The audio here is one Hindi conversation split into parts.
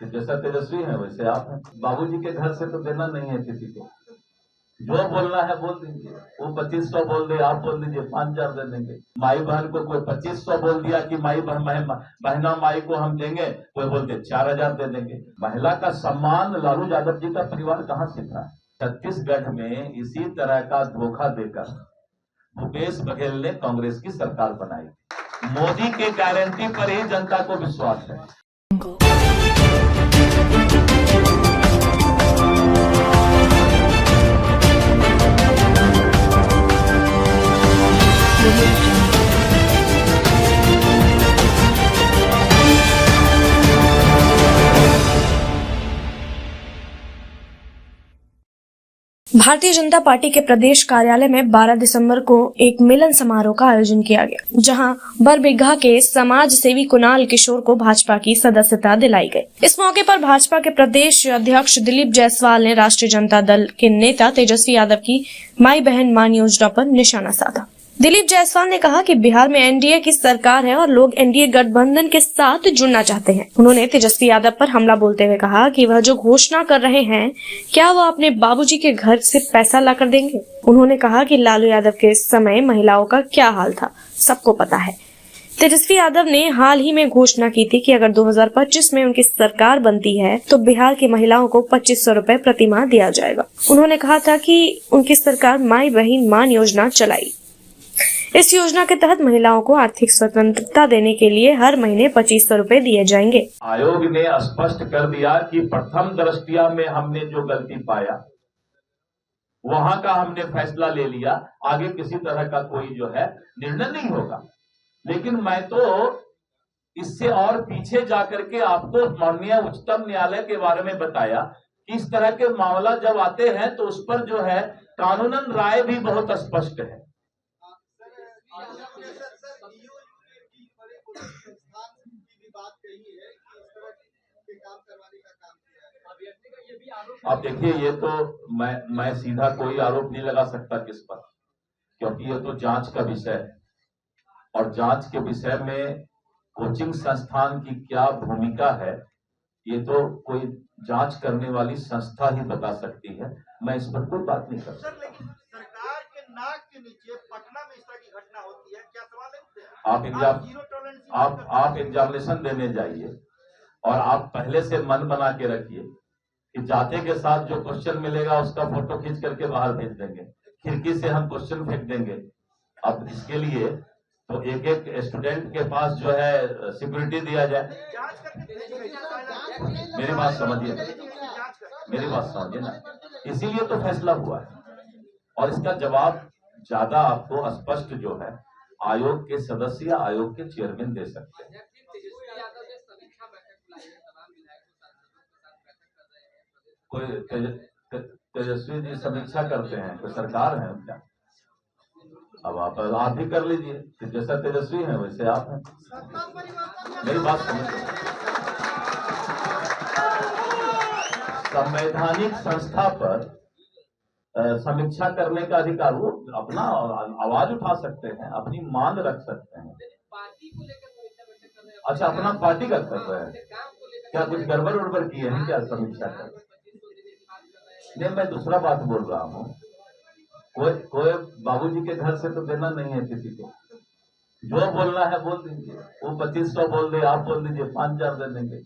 कि जैसा तेजस्वी है वैसे आप हैं। बाबूजी के घर से तो देना नहीं है किसी को, जो बोलना है बोल दीजिए। वो 2500 बोल दे, आप बोल दीजिए 5000 दे देंगे। माई बहन को कोई 2500 बोल दिया कि बहना माई को हम देंगे, कोई बोलते 4000 दे देंगे। महिला का सम्मान लालू यादव जी का परिवार कहाँ सीखा है? छत्तीसगढ़ में इसी तरह का धोखा देकर भूपेश बघेल ने कांग्रेस की सरकार बनाई। मोदी के गारंटी पर ही जनता को विश्वास है। भारतीय जनता पार्टी के प्रदेश कार्यालय में 12 दिसंबर को एक मिलन समारोह का आयोजन किया गया, जहां बरबीघा के समाज सेवी कुणाल किशोर को भाजपा की सदस्यता दिलाई गई। इस मौके पर भाजपा के प्रदेश अध्यक्ष दिलीप जायसवाल ने राष्ट्रीय जनता दल के नेता तेजस्वी यादव की माई बहन मान योजना पर निशाना साधा। दिलीप जायसवाल ने कहा कि बिहार में एनडीए की सरकार है और लोग एनडीए गठबंधन के साथ जुड़ना चाहते हैं। उन्होंने तेजस्वी यादव पर हमला बोलते हुए कहा कि वह जो घोषणा कर रहे हैं, क्या वह अपने बाबूजी के घर से पैसा लाकर देंगे। उन्होंने कहा कि लालू यादव के समय महिलाओं का क्या हाल था, सबको पता है। तेजस्वी यादव ने हाल ही में घोषणा की थी कि अगर 2025 में उनकी सरकार बनती है तो बिहार की महिलाओं को 2500 रुपए प्रति माह दिया जाएगा। उन्होंने कहा था कि उनकी सरकार माई बहन मान योजना चलाई। इस योजना के तहत महिलाओं को आर्थिक स्वतंत्रता देने के लिए हर महीने 2500 रुपए दिए जाएंगे। आयोग ने स्पष्ट कर दिया कि प्रथम दृष्टया में हमने जो गलती पाया वहां का हमने फैसला ले लिया, आगे किसी तरह का कोई जो है निर्णय नहीं होगा। लेकिन मैं तो इससे और पीछे जाकर के आपको माननीय उच्चतम न्यायालय के बारे में बताया कि इस तरह के मामला जब आते हैं तो उस पर जो है कानूनन राय भी बहुत स्पष्ट है। अब देखिए, ये तो मैं सीधा कोई आरोप नहीं लगा सकता किस पर, क्योंकि ये तो जांच का विषय है और जांच के विषय में कोचिंग संस्थान की क्या भूमिका है ये तो कोई जांच करने वाली संस्था ही बता सकती है। मैं इस पर कोई बात नहीं कर सकता। सरकार के नाक के नीचे पटना में इस तरह की घटना होती है, क्या सवाल है? आप एग्जामिनेशन देने जाइए और आप पहले से मन बना के रखिए कि जाते के साथ जो क्वेश्चन मिलेगा उसका फोटो खींच करके बाहर भेज देंगे, खिड़की से हम क्वेश्चन फेंक देंगे। अब इसके लिए तो एक एक स्टूडेंट के पास जो है सिक्योरिटी दिया जाए। मेरी बात समझिए ना, इसीलिए तो फैसला हुआ है और इसका जवाब ज्यादा आपको स्पष्ट जो है आयोग के सदस्य या आयोग के चेयरमैन दे सकते हैं। कोई तेजस्वी जी समीक्षा करते हैं तो सरकार है क्या? अब आप भी कर लीजिए कि जैसा तेजस्वी है वैसे आप हैं। मेरी बात समझिए, संवैधानिक संस्था पर समीक्षा करने का अधिकार, वो अपना आवाज उठा सकते हैं, अपनी मांग रख सकते हैं। अच्छा, अपना पार्टी का कर रहे हैं क्या? कुछ गड़बड़ उड़बड़ किए हैं क्या समीक्षा कर? नहीं, मैं दूसरा बात बोल रहा हूँ। कोई बाबूजी के घर से तो देना नहीं है किसी को, जो बोलना है बोल दीजिए। वो 2500 बोल दे, आप बोल दीजिए 5000 दे देंगे।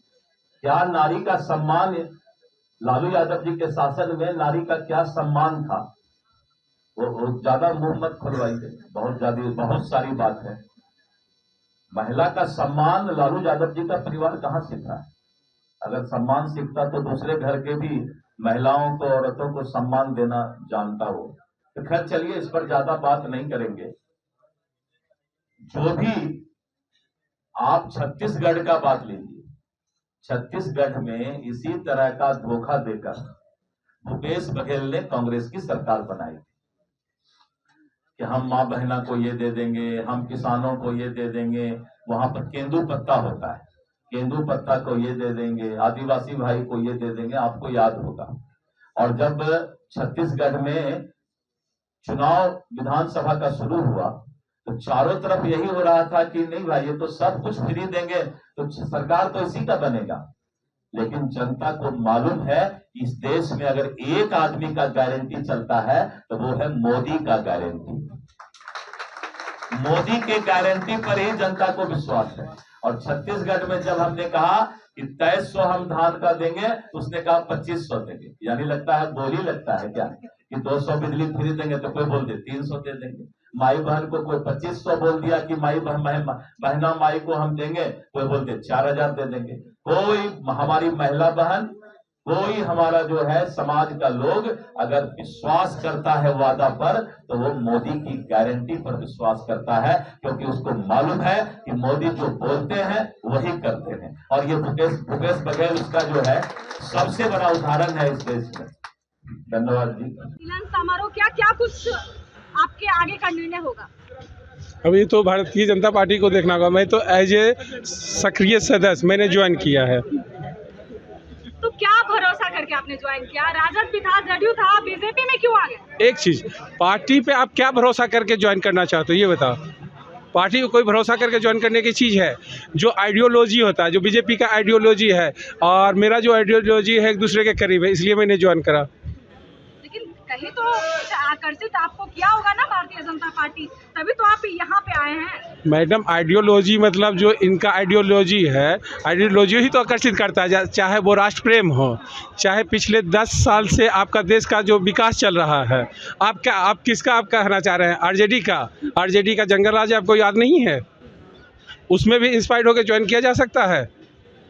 क्या नारी का सम्मान लालू यादव जी के शासन में नारी का क्या सम्मान था? वो ज्यादा मुंह मत खुलवाइए, बहुत सारी बात है। महिला का सम्मान लालू यादव जी का परिवार कहाँ सीखा है? अगर सम्मान सीखता तो दूसरे घर के भी महिलाओं को, औरतों को सम्मान देना जानता हो। तो खैर चलिए, इस पर ज्यादा बात नहीं करेंगे। जो भी आप छत्तीसगढ़ का बात लीजिए, छत्तीसगढ़ में इसी तरह का धोखा देकर भूपेश बघेल ने कांग्रेस की सरकार बनाई कि हम मां बहना को ये दे देंगे, हम किसानों को ये दे देंगे। वहां पर केंदू पत्ता होता है, केंदू पत्ता को ये दे देंगे, आदिवासी भाई को ये दे देंगे, आपको याद होगा। और जब छत्तीसगढ़ में चुनाव विधानसभा का शुरू हुआ तो चारों तरफ यही हो रहा था कि नहीं भाई, ये तो सब कुछ फ्री देंगे तो सरकार तो इसी का बनेगा। लेकिन जनता को मालूम है कि इस देश में अगर एक आदमी का गारंटी चलता है तो वो है मोदी का गारंटी। मोदी के गारंटी पर ही जनता को विश्वास है। और छत्तीसगढ़ में जब हमने कहा कि 2300 हम धान का देंगे, उसने कहा 2500 देंगे। यानी लगता है बोली लगता है क्या कि 200 बिजली फ्री देंगे, तो कोई बोल दे 300 दे देंगे। माई बहन को कोई 2500 बोल दिया कि बहना माई को हम देंगे, कोई बोलते 4000 दे देंगे। कोई हमारी महिला बहन, कोई हमारा जो है समाज का लोग अगर विश्वास करता है वादा पर, तो वो मोदी की गारंटी पर विश्वास करता है, क्योंकि उसको मालूम है कि मोदी जो बोलते हैं वही करते हैं। और ये भूपेश बघेल उसका जो है सबसे बड़ा उदाहरण है इस देश में। धन्यवाद जी। मिलन समारोह क्या कुछ आपके आगे का निर्णय होगा? अभी तो भारतीय जनता पार्टी को देखना होगा। मैं तो एज ए सक्रिय सदस्य मैंने ज्वाइन किया है। तो क्या भरोसा करके आपने ज्वाइन किया? राजद भी था, जदयू था, बीजेपी में क्यों आ गए? एक चीज, पार्टी पे आप क्या भरोसा करके ज्वाइन करना चाहते हो ये बताओ। पार्टी को कोई भरोसा करके ज्वाइन करने की चीज़ है जो आइडियोलॉजी होता है, जो बीजेपी का आइडियोलॉजी है और मेरा जो आइडियोलॉजी है एक दूसरे के करीब है, इसलिए मैंने ज्वाइन करा। लेकिन कहीं तो आकर्षित आपको किया होगा ना भारतीय जनता पार्टी, तभी तो आप यहाँ पे आए हैं। मैडम, आइडियोलॉजी मतलब जो इनका आइडियोलॉजी है, आइडियोलॉजी ही तो आकर्षित करता है, चाहे वो राष्ट्र प्रेम हो, चाहे पिछले 10 साल से आपका देश का जो विकास चल रहा है। आप किसका आप कहना चाह रहे हैं? आरजेडी का जंगल राज आपको याद नहीं है? उसमें भी इंस्पायर्ड होकर ज्वाइन किया जा सकता है।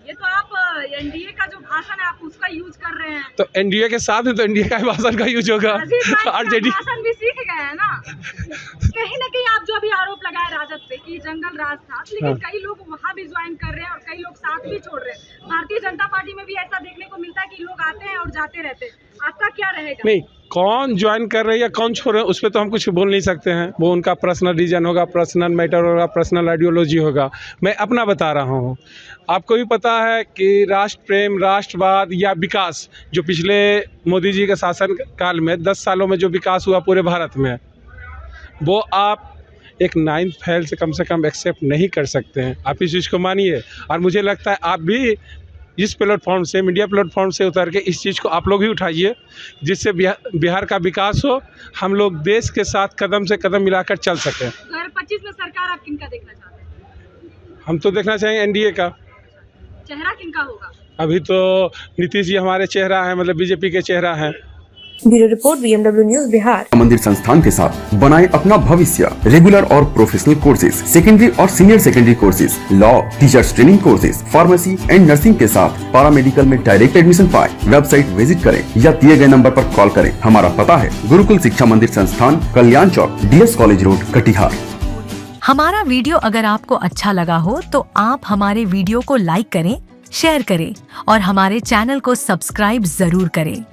ये तो आप एनडीए का जो भाषण है आप उसका यूज कर रहे हैं। तो एनडीए के साथ है तो एनडीए का भाषण का यूज होगा। आरजेडी भाषण भी सीख गए हैं ना। कहीं ना कहीं आप जो अभी आरोप लगाए राजद पे कि जंगल राज था, लेकिन कई लोग वहाँ भी ज्वाइन कर रहे हैं और कई लोग साथ भी छोड़ रहे हैं। भारतीय जनता पार्टी में भी ऐसा देखने को मिलता है कि लोग आते हैं और जाते रहते हैं। आपका क्या रहेगा? नहीं, कौन ज्वाइन कर रहे हैं या कौन छोड़ रहे हैं उस पर तो हम कुछ बोल नहीं सकते हैं। वो उनका पर्सनल रीजन होगा, पर्सनल मैटर होगा, पर्सनल आइडियोलॉजी होगा। मैं अपना बता रहा हूँ। आपको भी पता है कि राष्ट्र प्रेम, राष्ट्रवाद या विकास, जो पिछले मोदी जी के शासन काल में 10 सालों में जो विकास हुआ पूरे भारत में, वो आप एक 9th फेल से कम एक्सेप्ट नहीं कर सकते हैं। आप इस चीज़ को मानिए। और मुझे लगता है आप भी इस प्लेटफॉर्म से, मीडिया प्लेटफॉर्म से उतर के इस चीज़ को आप लोग भी उठाइए, जिससे बिहार का विकास हो, हम लोग देश के साथ कदम से कदम मिलाकर चल सकें। 2025 में सरकार आप किनका देखना चाहते हैं? हम तो देखना चाहेंगे एनडीए का। चेहरा किनका होगा? अभी तो नीतीश जी हमारे चेहरा है, मतलब बीजेपी के चेहरा है। Bureau report VMW news Bihar. मंदिर संस्थान के साथ बनाए अपना भविष्य। रेगुलर और प्रोफेशनल कोर्सेज, सेकेंडरी और senior secondary courses, law, teachers training courses, pharmacy and nursing के साथ पैरामेडिकल में डायरेक्ट एडमिशन पाए। वेबसाइट विजिट करें या दिए गए नंबर पर कॉल करें। हमारा पता है गुरुकुल शिक्षा मंदिर संस्थान, कल्याण चौक, DS कॉलेज रोड, कटिहार। हमारा वीडियो अगर आपको अच्छा लगा हो तो आप हमारे वीडियो को लाइक करें, शेयर करें और हमारे चैनल को सब्सक्राइब जरूर करें।